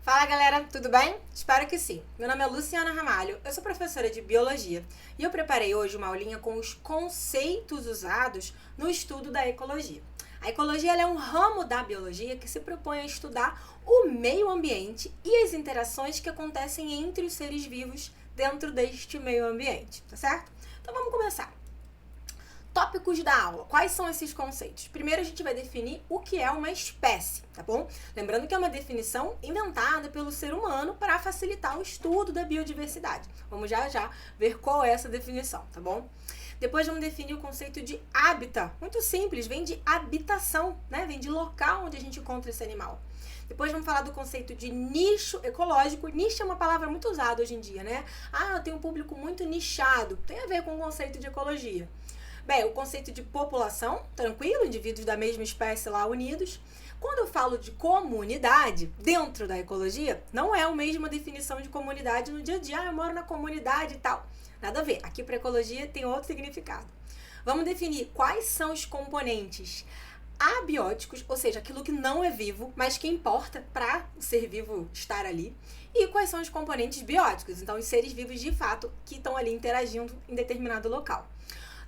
Fala galera, tudo bem? Espero que sim. Meu nome é Luciana Ramalho, eu sou professora de Biologia e eu preparei hoje uma aulinha com os conceitos usados no estudo da ecologia. A ecologia é um ramo da biologia que se propõe a estudar o meio ambiente e as interações que acontecem entre os seres vivos dentro deste meio ambiente, tá certo? Então vamos começar. Tópicos da aula. Quais são esses conceitos? Primeiro a gente vai definir o que é uma espécie, tá bom? Lembrando que é uma definição inventada pelo ser humano para facilitar o estudo da biodiversidade. Vamos já ver qual é essa definição, tá bom? Depois vamos definir o conceito de hábitat. Muito simples, vem de habitação, né? Vem de local onde a gente encontra esse animal. Depois vamos falar do conceito de nicho ecológico. Nicho é uma palavra muito usada hoje em dia, né? Eu tenho um público muito nichado. Tem a ver com o conceito de ecologia. Bem, o conceito de população, tranquilo, indivíduos da mesma espécie lá unidos. Quando eu falo de comunidade, dentro da ecologia, não é a mesma definição de comunidade no dia a dia. Eu moro na comunidade e tal. Nada a ver. Aqui para ecologia tem outro significado. Vamos definir quais são os componentes abióticos, ou seja, aquilo que não é vivo, mas que importa para o ser vivo estar ali. E quais são os componentes bióticos, então os seres vivos de fato que estão ali interagindo em determinado local.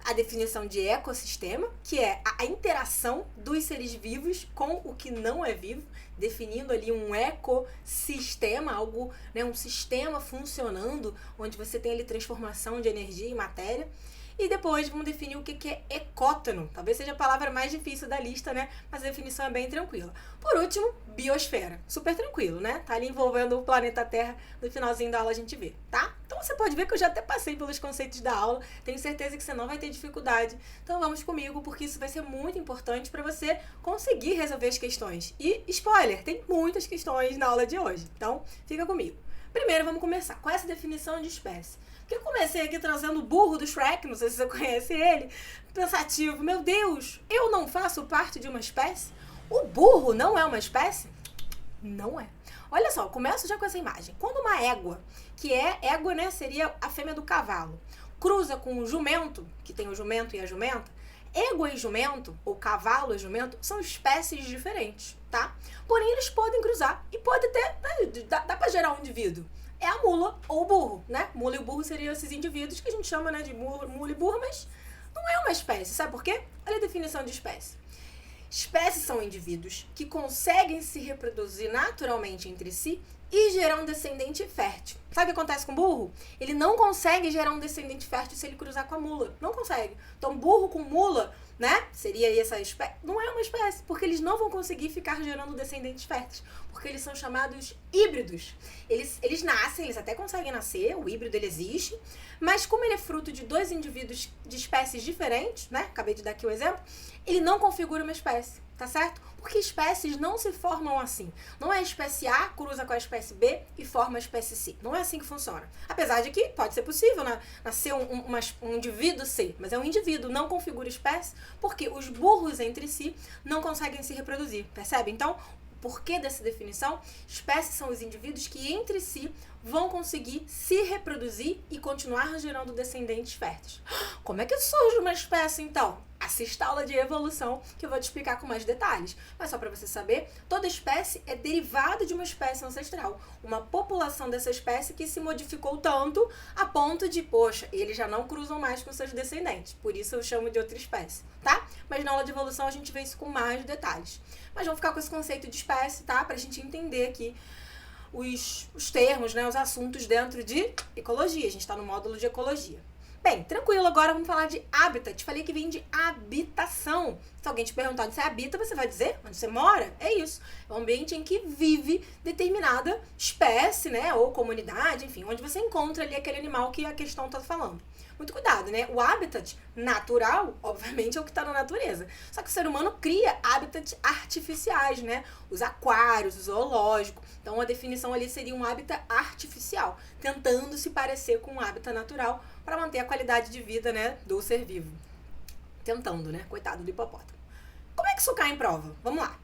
A definição de ecossistema, que é a interação dos seres vivos com o que não é vivo, definindo ali um ecossistema, algo, né, um sistema funcionando, onde você tem ali transformação de energia em matéria. E depois vamos definir o que é ecótono. Talvez seja a palavra mais difícil da lista, né? Mas a definição é bem tranquila. Por último, biosfera. Super tranquilo, né? Tá ali envolvendo o planeta Terra. No finalzinho da aula a gente vê, tá? Então você pode ver que eu já até passei pelos conceitos da aula. Tenho certeza que você não vai ter dificuldade. Então vamos comigo, porque isso vai ser muito importante para você conseguir resolver as questões. E, spoiler, tem muitas questões na aula de hoje. Então, fica comigo. Primeiro, vamos começar. Qual é essa definição de espécie? Porque eu comecei aqui trazendo o burro do Shrek, não sei se você conhece ele, pensativo, meu Deus, eu não faço parte de uma espécie? O burro não é uma espécie? Não é. Olha só, começo já com essa imagem. Quando uma égua, que é égua, né, seria a fêmea do cavalo, cruza com o jumento, que tem o jumento e a jumenta, égua e jumento, ou cavalo e jumento, são espécies diferentes, tá? Porém, eles podem cruzar e pode ter, né, dá pra gerar um indivíduo. É a mula ou o burro, né? Mula e o burro seriam esses indivíduos que a gente chama, né, de mula e burro, mas não é uma espécie. Sabe por quê? Olha a definição de espécie. Espécies são indivíduos que conseguem se reproduzir naturalmente entre si e gerar um descendente fértil. Sabe o que acontece com o burro? Ele não consegue gerar um descendente fértil se ele cruzar com a mula. Não consegue. Então, burro com mula, né? Seria aí essa espécie. Não é uma espécie, porque eles não vão conseguir ficar gerando descendentes férteis. Porque eles são chamados híbridos. Eles nascem, eles até conseguem nascer, o híbrido ele existe, mas como ele é fruto de dois indivíduos de espécies diferentes, né? Acabei de dar aqui o exemplo, ele não configura uma espécie, tá certo? Porque espécies não se formam assim. Não é a espécie A cruza com a espécie B e forma a espécie C. Não é assim que funciona. Apesar de que pode ser possível, né, nascer um indivíduo C, mas é um indivíduo, não configura espécie, porque os burros entre si não conseguem se reproduzir, percebe? Então, porquê dessa definição? Espécies são os indivíduos que entre si vão conseguir se reproduzir e continuar gerando descendentes férteis. Como é que surge uma espécie, então? Assista a aula de evolução que eu vou te explicar com mais detalhes. Mas só para você saber, toda espécie é derivada de uma espécie ancestral. Uma população dessa espécie que se modificou tanto a ponto de, poxa, eles já não cruzam mais com seus descendentes. Por isso eu chamo de outra espécie, tá? Mas na aula de evolução a gente vê isso com mais detalhes. Mas vamos ficar com esse conceito de espécie, tá? Pra gente entender aqui os termos, né? Os assuntos dentro de ecologia. A gente tá no módulo de ecologia. Bem, tranquilo, agora vamos falar de habitat. Falei que vem de habitação. Se alguém te perguntar onde você habita, você vai dizer onde você mora. É isso. É um ambiente em que vive determinada espécie, né? Ou comunidade, enfim, onde você encontra ali aquele animal que a questão está falando. Muito cuidado, né? O habitat natural, obviamente, é o que está na natureza. Só que o ser humano cria habitats artificiais, né? Os aquários, o zoológico. Então, a definição ali seria um habitat artificial, tentando se parecer com um habitat natural para manter a qualidade de vida, né, do ser vivo. Tentando, né? Coitado do hipopótamo. Como é que isso cai em prova? Vamos lá.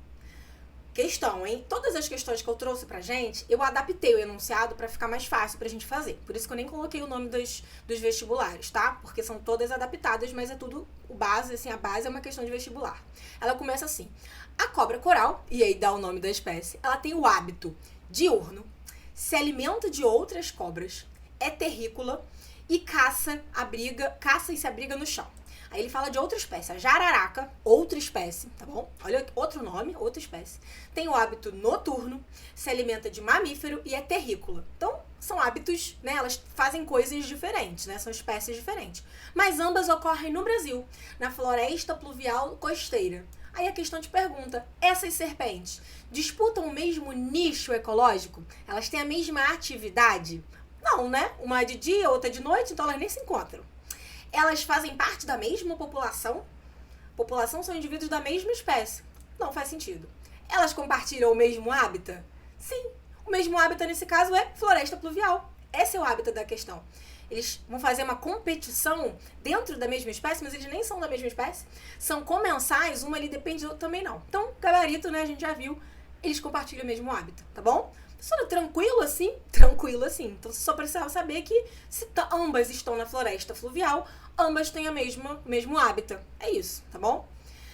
Questão, hein? Todas as questões que eu trouxe pra gente, eu adaptei o enunciado pra ficar mais fácil pra gente fazer. Por isso que eu nem coloquei o nome dos vestibulares, tá? Porque são todas adaptadas, mas é tudo o base, assim, a base é uma questão de vestibular. Ela começa assim: a cobra coral, e aí dá o nome da espécie, ela tem o hábito diurno, se alimenta de outras cobras, é terrícola e caça e se abriga no chão. Aí ele fala de outra espécie, a jararaca, outra espécie, tá bom? Olha, outro nome, outra espécie. Tem o hábito noturno, se alimenta de mamífero e é terrícola. Então, são hábitos, né? Elas fazem coisas diferentes, né? São espécies diferentes. Mas ambas ocorrem no Brasil, na floresta pluvial costeira. Aí a questão te pergunta, essas serpentes disputam o mesmo nicho ecológico? Elas têm a mesma atividade? Não, né? Uma é de dia, outra é de noite, então elas nem se encontram. Elas fazem parte da mesma população? População são indivíduos da mesma espécie. Não faz sentido. Elas compartilham o mesmo hábitat? Sim. O mesmo hábitat nesse caso é floresta pluvial. Esse é o hábitat da questão. Eles vão fazer uma competição dentro da mesma espécie, mas eles nem são da mesma espécie. São comensais, uma ali depende da outra também não. Então, gabarito, né, a gente já viu, eles compartilham o mesmo hábito, tá bom? Pessoal, tranquilo assim? Tranquilo assim. Então, você só precisava saber que se ambas estão na floresta fluvial, ambas têm o mesmo hábito. É isso, tá bom?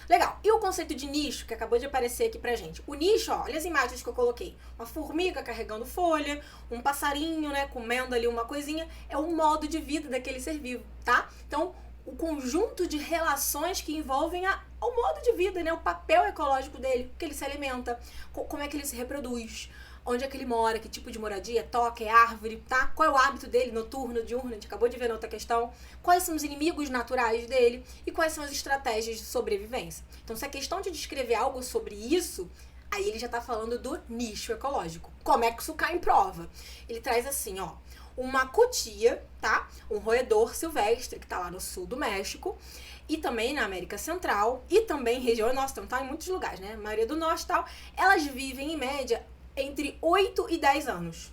Legal. E o conceito de nicho, que acabou de aparecer aqui pra gente? O nicho, ó, olha as imagens que eu coloquei. Uma formiga carregando folha, um passarinho, né, comendo ali uma coisinha. É o modo de vida daquele ser vivo, tá? Então, o conjunto de relações que envolvem o modo de vida, né? O papel ecológico dele, que ele se alimenta, como é que ele se reproduz, onde é que ele mora, que tipo de moradia, toca, é árvore, tá? Qual é o hábito dele, noturno, diurno, a gente acabou de ver na outra questão. Quais são os inimigos naturais dele e quais são as estratégias de sobrevivência. Então, se a questão de descrever algo sobre isso, aí ele já tá falando do nicho ecológico. Como é que isso cai em prova? Ele traz assim, ó, uma cutia, tá? Um roedor silvestre que tá lá no sul do México e também na América Central e também região nossa, então tá em muitos lugares, né? A maioria do norte e tal. Elas vivem, em média, entre 8 e 10 anos,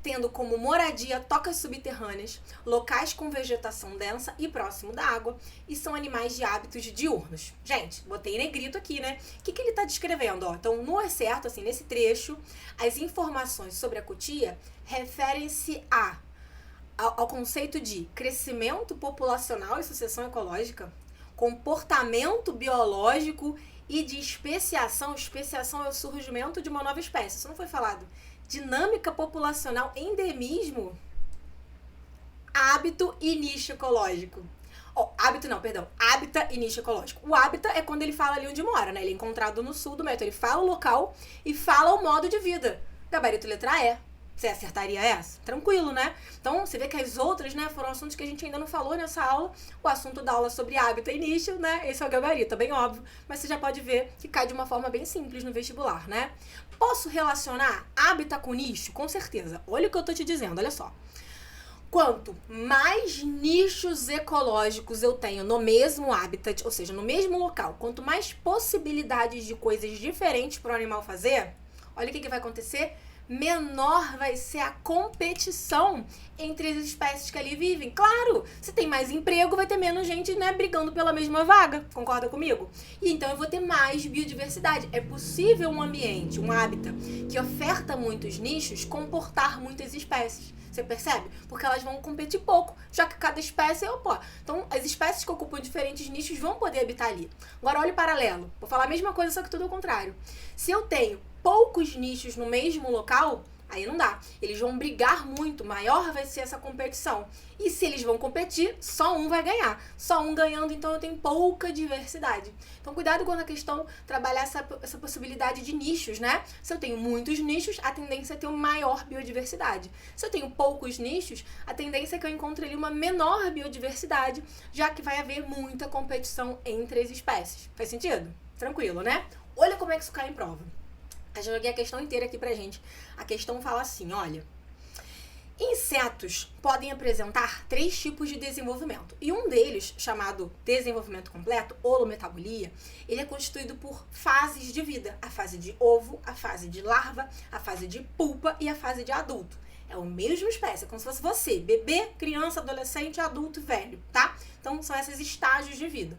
tendo como moradia tocas subterrâneas, locais com vegetação densa e próximo da água, e são animais de hábitos diurnos. Gente, botei em negrito aqui, né? O que ele tá descrevendo? Ó, então, no excerto, assim, nesse trecho, as informações sobre a cutia referem-se ao conceito de crescimento populacional e sucessão ecológica, comportamento biológico e de especiação. Especiação é o surgimento de uma nova espécie. Isso não foi falado. Dinâmica populacional, endemismo, hábito e nicho ecológico. Hábitat e nicho ecológico. O hábitat é quando ele fala ali onde mora, né? Ele é encontrado no sul do método. Ele fala o local e fala o modo de vida. Gabarito letra E. Você acertaria essa? Tranquilo, né? Então, você vê que as outras, né, foram assuntos que a gente ainda não falou nessa aula. O assunto da aula sobre hábitat e nicho, né? Esse é o gabarito, é bem óbvio. Mas você já pode ver que cai de uma forma bem simples no vestibular, né? Posso relacionar hábitat com nicho? Com certeza. Olha o que eu tô te dizendo, olha só. Quanto mais nichos ecológicos eu tenho no mesmo habitat, ou seja, no mesmo local, quanto mais possibilidades de coisas diferentes para o animal fazer, olha o que vai acontecer. Menor vai ser a competição entre as espécies que ali vivem. Claro, se tem mais emprego, vai ter menos gente, né, brigando pela mesma vaga. Concorda comigo? E então eu vou ter mais biodiversidade. É possível um ambiente, um hábitat, que oferta muitos nichos, comportar muitas espécies. Você percebe? Porque elas vão competir pouco, já que cada espécie então, as espécies que ocupam diferentes nichos vão poder habitar ali. Agora, olha o paralelo. Vou falar a mesma coisa, só que tudo ao contrário. Se eu tenho poucos nichos no mesmo local, aí não dá. Eles vão brigar muito, maior vai ser essa competição. E se eles vão competir, só um vai ganhar. Só um ganhando, então eu tenho pouca diversidade. Então cuidado quando a questão trabalhar essa possibilidade de nichos, né? Se eu tenho muitos nichos, a tendência é ter uma maior biodiversidade. Se eu tenho poucos nichos, a tendência é que eu encontre ali uma menor biodiversidade, já que vai haver muita competição entre as espécies. Faz sentido? Tranquilo, né? Olha como é que isso cai em prova. Eu joguei a questão inteira aqui pra gente. A questão fala assim, olha. Insetos podem apresentar 3 tipos de desenvolvimento. E um deles, chamado desenvolvimento completo, holometabolia, ele é constituído por fases de vida. A fase de ovo, a fase de larva, a fase de pulpa e a fase de adulto. É a mesma espécie, é como se fosse você, bebê, criança, adolescente, adulto e velho, tá? Então, são esses estágios de vida.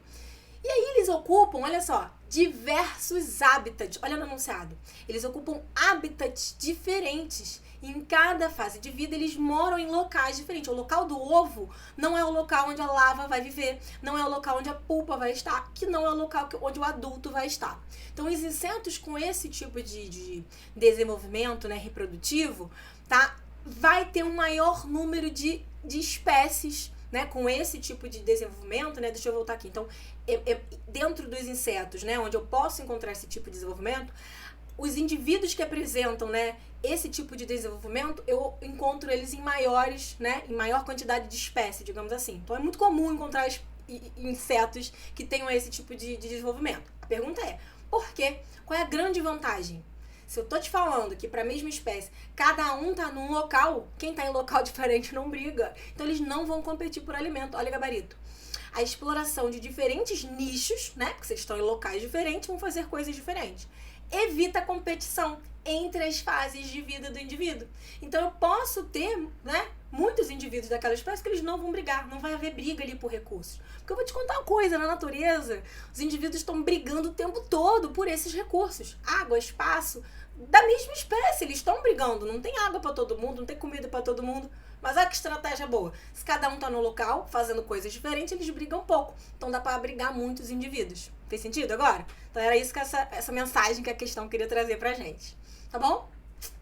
E aí eles ocupam, olha só, diversos hábitats. Olha no enunciado. Eles ocupam hábitats diferentes Em cada fase de vida, eles moram em locais diferentes. O local do ovo não é o local onde a larva vai viver, não é o local onde a pupa vai estar, que não é o local onde o adulto vai estar. Então, os insetos com esse tipo de desenvolvimento, né, reprodutivo, tá, vai ter um maior número de espécies, né, com esse tipo de desenvolvimento, né? Deixa eu voltar aqui. Então, dentro dos insetos, né, onde eu posso encontrar esse tipo de desenvolvimento, os indivíduos que apresentam, né, esse tipo de desenvolvimento, eu encontro eles em maiores, né, em maior quantidade de espécies, digamos assim. Então, é muito comum encontrar insetos que tenham esse tipo de desenvolvimento. A pergunta é, por quê? Qual é a grande vantagem? Se eu tô te falando que para a mesma espécie, cada um tá num local, quem tá em local diferente não briga. Então eles não vão competir por alimento. Olha o gabarito. A exploração de diferentes nichos, né? Porque vocês estão em locais diferentes, vão fazer coisas diferentes. Evita a competição entre as fases de vida do indivíduo. Então eu posso ter, né, muitos indivíduos daquela espécie que eles não vão brigar, não vai haver briga ali por recursos. Porque eu vou te contar uma coisa, na natureza, os indivíduos estão brigando o tempo todo por esses recursos. Água, espaço, da mesma espécie, eles estão brigando. Não tem água para todo mundo, não tem comida para todo mundo. Mas olha que estratégia boa. Se cada um tá no local, fazendo coisas diferentes, eles brigam pouco. Então dá para abrigar muitos indivíduos. Fez sentido agora? Então era isso que essa mensagem que a questão queria trazer pra gente. Tá bom?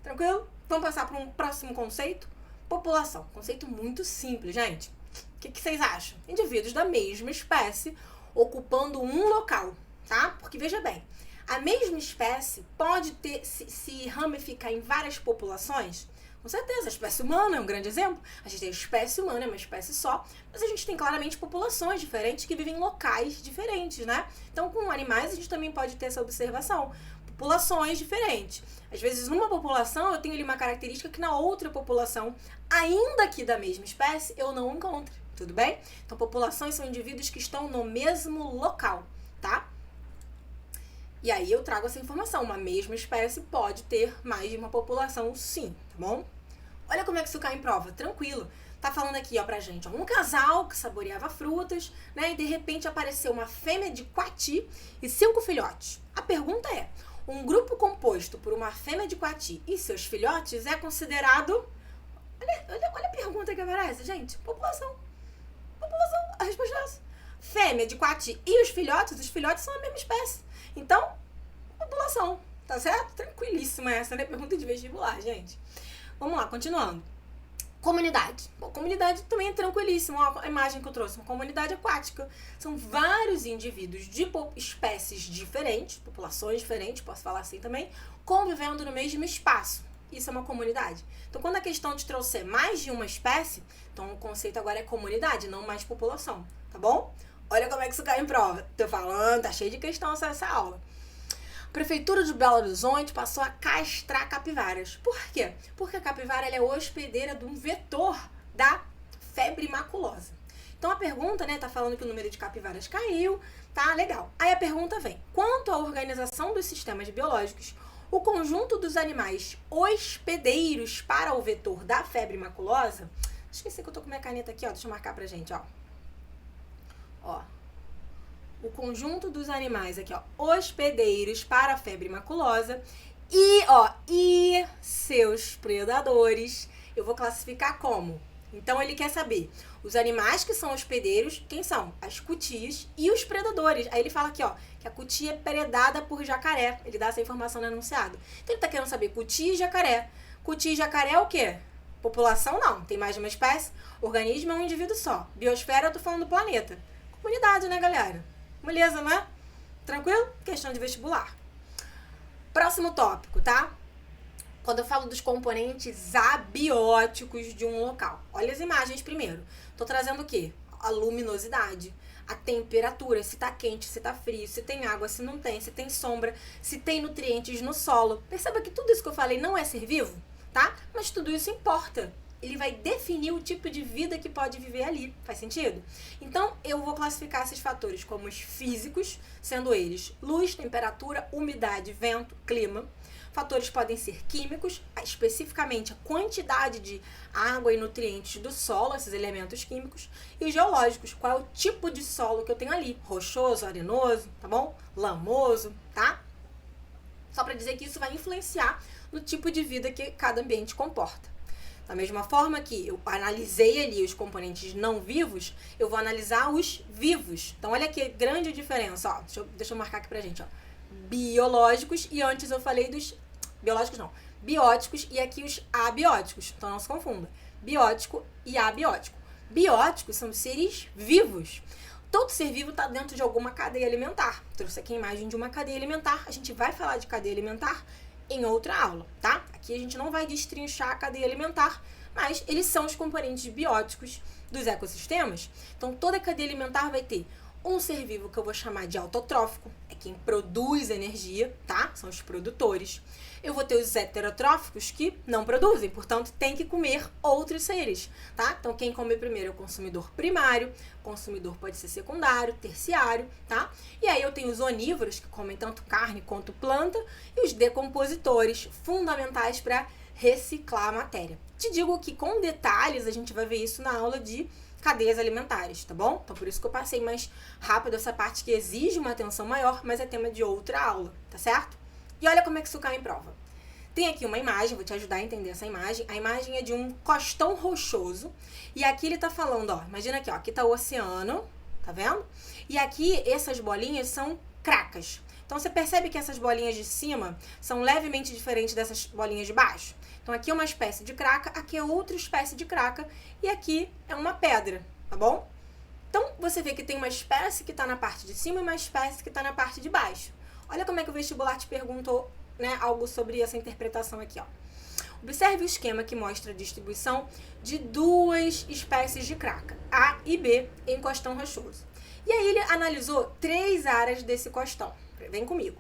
Tranquilo? Vamos passar para um próximo conceito? População. Conceito muito simples, gente. O que vocês acham? Indivíduos da mesma espécie ocupando um local, tá? Porque veja bem, a mesma espécie pode se ramificar em várias populações. Com certeza, a espécie humana é um grande exemplo. A gente tem a espécie humana, é uma espécie só, mas a gente tem claramente populações diferentes que vivem em locais diferentes, né? Então, com animais, a gente também pode ter essa observação. Populações diferentes. Às vezes, numa população, eu tenho ali uma característica que na outra população, ainda que da mesma espécie, eu não encontro. Tudo bem? Então, populações são indivíduos que estão no mesmo local, tá? E aí eu trago essa informação. Uma mesma espécie pode ter mais de uma população, sim, tá bom? Olha como é que isso cai em prova, tranquilo. Tá falando aqui, ó, pra gente, ó, um casal que saboreava frutas, né, e de repente apareceu uma fêmea de coati e 5 filhotes. A pergunta é, um grupo composto por uma fêmea de coati e seus filhotes é considerado... Olha a pergunta que aparece, gente. População. População. A resposta é essa. Fêmea de coati e os filhotes são a mesma espécie. Então, população. Tá certo? Tranquilíssima essa, né? Pergunta de vestibular, gente. Vamos lá, continuando. Comunidade. Bom, comunidade também é tranquilíssimo. Ó, a imagem que eu trouxe, uma comunidade aquática. São vários indivíduos de espécies diferentes, populações diferentes, posso falar assim também, convivendo no mesmo espaço. Isso é uma comunidade. Então, quando a questão te trouxer mais de uma espécie, então o conceito agora é comunidade, não mais população, tá bom? Olha como é que isso cai em prova. Tô falando, tá cheio de questão essa aula. A Prefeitura de Belo Horizonte passou a castrar capivaras. Por quê? Porque a capivara ela é hospedeira de um vetor da febre maculosa. Então a pergunta, né, tá falando que o número de capivaras caiu, tá? Legal. Aí a pergunta vem, quanto à organização dos sistemas biológicos, o conjunto dos animais hospedeiros para o vetor da febre maculosa... Esqueci que eu tô com minha caneta aqui, ó, deixa eu marcar pra gente, ó. Ó, o conjunto dos animais aqui, ó, hospedeiros para a febre maculosa e seus predadores, eu vou classificar como? Então ele quer saber os animais que são hospedeiros, quem são? As cutias e os predadores. Aí ele fala aqui, ó, que a cutia é predada por jacaré. Ele dá essa informação no enunciado. Então ele tá querendo saber cutia e jacaré. Cutia e jacaré é o quê? População não, tem mais de uma espécie. Organismo é um indivíduo só. Biosfera eu tô falando do planeta. Comunidade, né, galera? Beleza, né? Tranquilo? Questão de vestibular. Próximo tópico, tá? Quando eu falo dos componentes abióticos de um local. Olha as imagens primeiro. Tô trazendo o quê? A luminosidade, a temperatura, se tá quente, se tá frio, se tem água, se não tem, se tem sombra, se tem nutrientes no solo. Perceba que tudo isso que eu falei não é ser vivo, tá? Mas tudo isso importa. Ele vai definir o tipo de vida que pode viver ali. Faz sentido? Então, eu vou classificar esses fatores como os físicos, sendo eles luz, temperatura, umidade, vento, clima. Fatores podem ser químicos, especificamente a quantidade de água e nutrientes do solo, esses elementos químicos. E os geológicos, qual é o tipo de solo que eu tenho ali. Rochoso, arenoso, tá bom? Lamoso, tá? Só para dizer que isso vai influenciar no tipo de vida que cada ambiente comporta. Da mesma forma que eu analisei ali os componentes não vivos, eu vou analisar os vivos. Então, olha que grande diferença, ó. Deixa eu marcar aqui pra gente, ó. Biológicos, e antes eu falei dos... Biológicos não. Bióticos e aqui os abióticos. Então, não se confunda. Biótico e abiótico. Bióticos são seres vivos. Todo ser vivo está dentro de alguma cadeia alimentar. Trouxe aqui a imagem de uma cadeia alimentar. A gente vai falar de cadeia alimentar em outra aula, tá? Aqui a gente não vai destrinchar a cadeia alimentar, mas eles são os componentes bióticos dos ecossistemas. Então, toda a cadeia alimentar vai ter um ser vivo que eu vou chamar de autotrófico, é quem produz energia, tá? São os produtores. Eu vou ter os heterotróficos que não produzem, portanto, tem que comer outros seres, tá? Então, quem come primeiro é o consumidor primário, o consumidor pode ser secundário, terciário, tá? E aí eu tenho os onívoros, que comem tanto carne quanto planta, e os decompositores, fundamentais para reciclar a matéria. Te digo que com detalhes a gente vai ver isso na aula de cadeias alimentares, tá bom? Então, por isso que eu passei mais rápido essa parte que exige uma atenção maior, mas é tema de outra aula, tá certo? E olha como é que isso cai em prova. Tem aqui uma imagem, vou te ajudar a entender essa imagem. A imagem é de um costão rochoso. E aqui ele tá falando, ó, imagina aqui, ó, aqui tá o oceano, tá vendo? E aqui essas bolinhas são cracas. Então você percebe que essas bolinhas de cima são levemente diferentes dessas bolinhas de baixo? Então aqui é uma espécie de craca, aqui é outra espécie de craca e aqui é uma pedra, tá bom? Então você vê que tem uma espécie que tá na parte de cima e uma espécie que tá na parte de baixo. Olha como é que o vestibular te perguntou, né, algo sobre essa interpretação aqui, ó. Observe o esquema que mostra a distribuição de duas espécies de craca, A e B, em costão rochoso. E aí ele analisou 3 áreas desse costão. Vem comigo.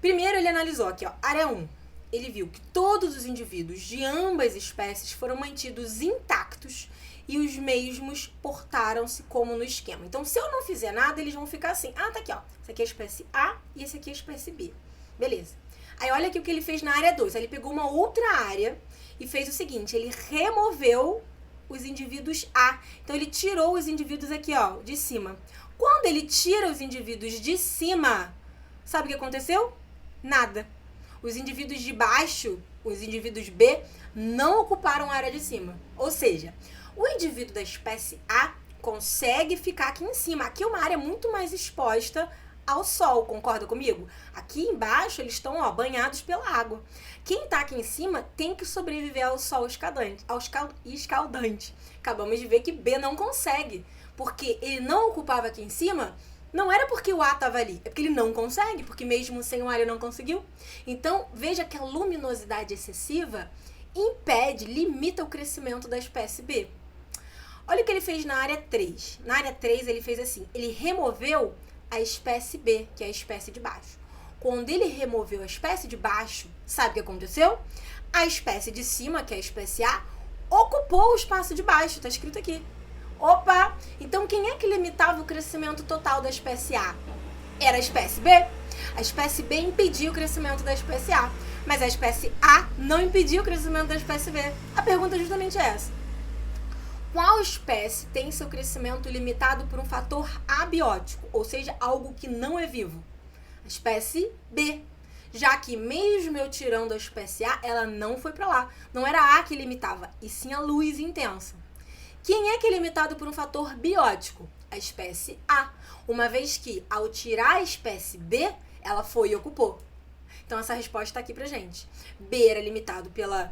Primeiro ele analisou aqui, ó, área 1. Ele viu que todos os indivíduos de ambas espécies foram mantidos intactos e os mesmos portaram-se como no esquema. Então, se eu não fizer nada, eles vão ficar assim. Ah, tá aqui, ó. Esse aqui é a espécie A e esse aqui é a espécie B. Beleza. Aí, olha aqui o que ele fez na área 2. Aí, ele pegou uma outra área e fez o seguinte. Ele removeu os indivíduos A. Então, ele tirou os indivíduos aqui, ó, de cima. Quando ele tira os indivíduos de cima, sabe o que aconteceu? Nada. Os indivíduos de baixo, os indivíduos B, não ocuparam a área de cima. Ou seja, o indivíduo da espécie A consegue ficar aqui em cima. Aqui é uma área muito mais exposta ao sol, concorda comigo? Aqui embaixo eles estão, ó, banhados pela água. Quem tá aqui em cima tem que sobreviver ao sol escaldante. Acabamos de ver que B não consegue, porque ele não ocupava aqui em cima. Não era porque o A estava ali, é porque ele não consegue, porque mesmo sem o A ele não conseguiu. Então, veja que a luminosidade excessiva impede, limita o crescimento da espécie B. Olha o que ele fez na área 3. Na área 3 ele fez assim, ele removeu a espécie B, que é a espécie de baixo. Quando ele removeu a espécie de baixo, sabe o que aconteceu? A espécie de cima, que é a espécie A, ocupou o espaço de baixo, tá escrito aqui. Opa! Então quem é que limitava o crescimento total da espécie A? Era a espécie B. A espécie B impedia o crescimento da espécie A, mas a espécie A não impedia o crescimento da espécie B. A pergunta é justamente essa. Qual espécie tem seu crescimento limitado por um fator abiótico, ou seja, algo que não é vivo? A espécie B. Já que mesmo eu tirando a espécie A, ela não foi para lá. Não era a A que limitava, e sim a luz intensa. Quem é que é limitado por um fator biótico? A espécie A. Uma vez que, ao tirar a espécie B, ela foi e ocupou. Então, essa resposta está aqui pra gente. B era limitado pela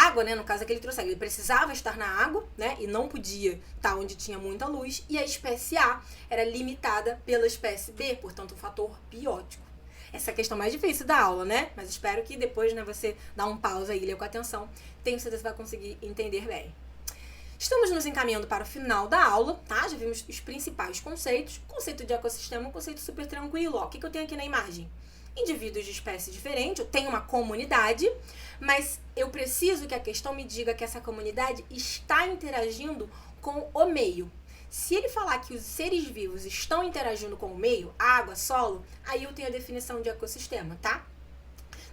água, né? No caso que ele trouxe, ele precisava estar na água, né? E não podia estar onde tinha muita luz. E a espécie A era limitada pela espécie B, portanto, um fator biótico. Essa é a questão mais difícil da aula, né? Mas espero que depois, né, você dá um pause aí e lê com atenção. Tenho certeza que você vai conseguir entender bem. Estamos nos encaminhando para o final da aula, tá? Já vimos os principais conceitos. Conceito de ecossistema, um conceito super tranquilo. Ó, o que eu tenho aqui na imagem? Indivíduos de espécie diferente, eu tenho uma comunidade, mas eu preciso que a questão me diga que essa comunidade está interagindo com o meio. Se ele falar que os seres vivos estão interagindo com o meio, água, solo, aí eu tenho a definição de ecossistema, tá?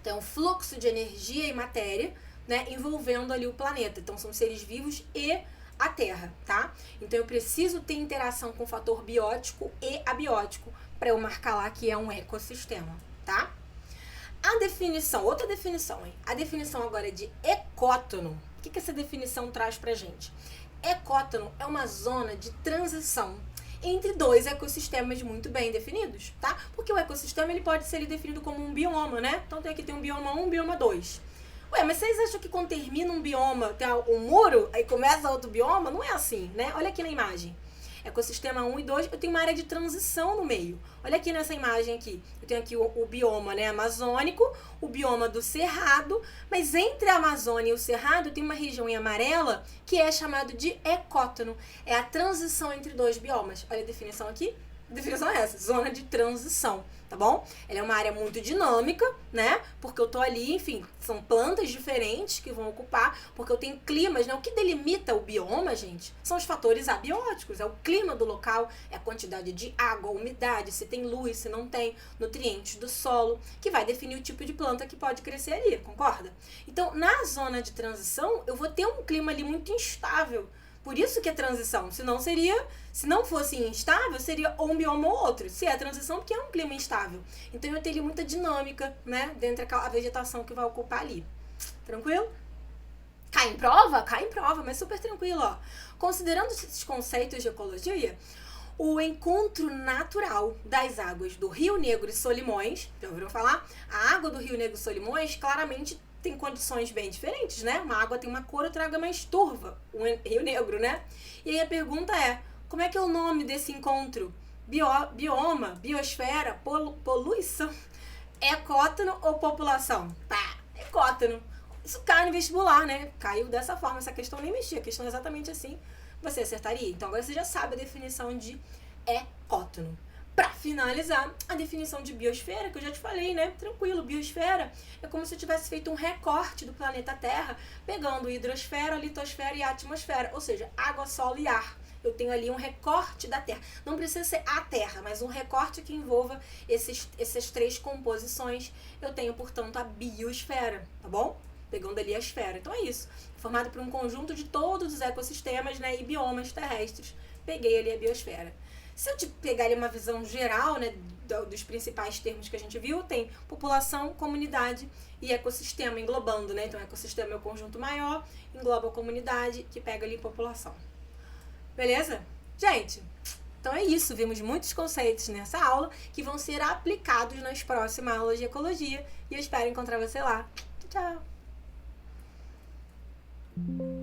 Então, fluxo de energia e matéria, né, envolvendo ali o planeta. Então, são seres vivos e a Terra, tá? Então, eu preciso ter interação com o fator biótico e abiótico para eu marcar lá que é um ecossistema, tá? A definição, outra definição, hein? A definição agora é de ecótono. O que essa definição traz pra gente? Ecótono é uma zona de transição entre dois ecossistemas muito bem definidos, tá? Porque o ecossistema ele pode ser definido como um bioma, né? Então tem um bioma 1, um bioma 2. Ué, mas vocês acham que quando termina um bioma, tem um muro, aí começa outro bioma? Não é assim, né? Olha aqui na imagem. Ecossistema 1 e 2, eu tenho uma área de transição no meio. Olha aqui nessa imagem aqui. Eu tenho aqui o bioma, né, amazônico, o bioma do cerrado, mas entre a Amazônia e o cerrado tem uma região em amarela que é chamado de ecótono. É a transição entre dois biomas. Olha a definição aqui. A definição é essa, zona de transição, tá bom? Ela é uma área muito dinâmica, né? Porque eu tô ali, enfim, são plantas diferentes que vão ocupar, porque eu tenho climas, né? O que delimita o bioma, gente, são os fatores abióticos, é o clima do local, é a quantidade de água, umidade, se tem luz, se não tem, nutrientes do solo, que vai definir o tipo de planta que pode crescer ali, concorda? Então, na zona de transição, eu vou ter um clima ali muito instável. Por isso que é transição, se não fosse instável, seria ou um bioma ou outro. Se é transição, porque é um clima instável. Então eu teria muita dinâmica, né, dentro da vegetação que vai ocupar ali. Tranquilo? Cai em prova? Cai em prova, mas super tranquilo, ó. Considerando esses conceitos de ecologia, o encontro natural das águas do Rio Negro e Solimões, já ouviram falar? A água do Rio Negro e Solimões claramente tem condições bem diferentes, né? Uma água tem uma cor, outra água é mais turva, o Rio Negro, né? E aí a pergunta é, como é que é o nome desse encontro? Bioma, biosfera, poluição, ecótono ou população? Tá, ecótono. Isso cai no vestibular, né? Caiu dessa forma, essa questão nem mexia, a questão é exatamente assim, você acertaria? Então agora você já sabe a definição de ecótono. Para finalizar, a definição de biosfera, que eu já te falei, né? Tranquilo, biosfera é como se eu tivesse feito um recorte do planeta Terra, pegando hidrosfera, litosfera e atmosfera, ou seja, água, solo e ar. Eu tenho ali um recorte da Terra. Não precisa ser a Terra, mas um recorte que envolva essas três composições. Eu tenho, portanto, a biosfera, tá bom? Pegando ali a esfera. Então é isso. Formado por um conjunto de todos os ecossistemas, né, e biomas terrestres. Peguei ali a biosfera. Se eu te pegar ali uma visão geral, né, dos principais termos que a gente viu, tem população, comunidade e ecossistema englobando, né? Então, ecossistema é o conjunto maior, engloba a comunidade, que pega ali população. Beleza? Gente, então é isso. Vimos muitos conceitos nessa aula que vão ser aplicados nas próximas aulas de ecologia e eu espero encontrar você lá. Tchau, tchau!